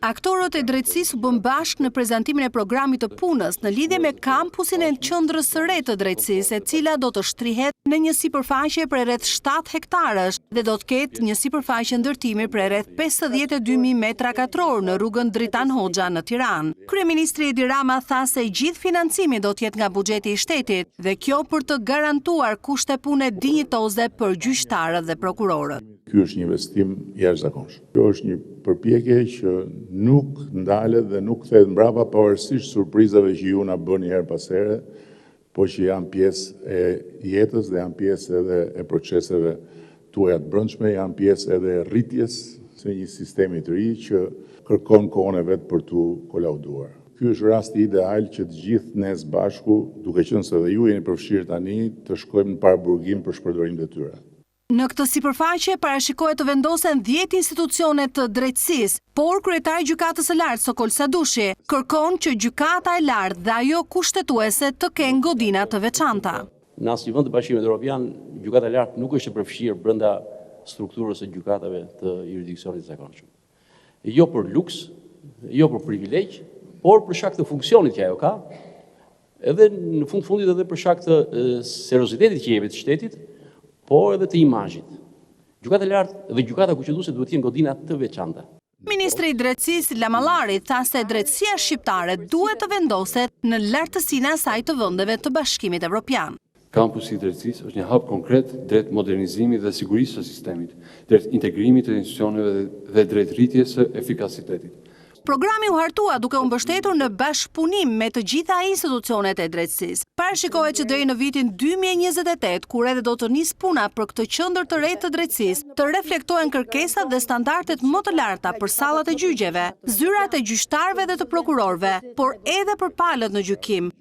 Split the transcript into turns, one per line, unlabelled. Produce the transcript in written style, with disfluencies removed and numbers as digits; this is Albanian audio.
Aktorët e drejtësisë u bën bashkë në prezantimin e programit të punës në lidhje me kampusin e qendrës së re të drejtësisë, e cila do të shtrihet në një sipërfaqe për rreth 7 hektarësh dhe do të ketë një sipërfaqe ndërtimi për rreth 52.000 metra katror në rrugën Dritan Hoxha në Tiranë. Kryeministri Edi Rama tha se gjithë financimi do të jetë nga buxheti i shtetit dhe kjo për të garantuar kushte pune dinjitoze për gjyqtarët dhe prokurorët.
Ky është një investim jashtëzakonshëm. Kjo është një përpjekje që nuk ndalet dhe nuk kthehet mbrapa pavarësisht surprizave që ju na bëni her pas here, po që janë pjesë e jetës dhe janë pjesë edhe e proceseve tuaja të brendshme, janë pjesë edhe e rritjes së një sistemi të ri që kërkon kohën e vet për tu kolauduar. Ky është rasti ideal që të gjithë ne së bashku, duke qenë se edhe ju jeni përfshirë tani, të shkojmë në paraburgim për shpërdorim detyra.
Në këtë sipërfaqe parashikohet të vendosen 10 institucione të drejtësisë, por kryetari i gjykatës së lartë Sokol Sadushi kërkon që gjykata e lartë dhe ajo kushtetuese të kenë godina të veçanta.
Në asnjë vend të Bashkimit Evropian, gjykata e lartë nuk është e përfshirë brenda strukturës së gjykatave të jurisdiksionit të zakonshëm. Jo për luks, jo për privilegj, por për shkak të funksionit që ajo ka, edhe në fundit edhe për shkak të seriozitetit që jepet shtetit, por edhe të imazhit. Gjykata e lartë dhe gjykata kushtetuese duhet të jenë godina të veçanta.
Ministri i Drejtësisë Lamallari tha se drejtësia shqiptare duhet të vendoset në lartësinë e saj të vendeve të Bashkimit Evropian.
Kampusi i drejtësisë është një hap konkret drejt modernizimit dhe sigurisë së sistemit, drejt integrimit të institucioneve dhe drejt rritjes së efikasitetit.
Programi u hartua duke u mbështetur në bashkëpunim me të gjitha institucionet e drejtësisë. Parashikohet që deri në vitin 2028, kur edhe do të nisë puna për këtë qendër të re të drejtësisë, të reflektohen kërkesat dhe standardet më të larta për sallat e gjyqjeve, zyrat e gjyqtarëve dhe të prokurorëve, por edhe për palët në gjykim.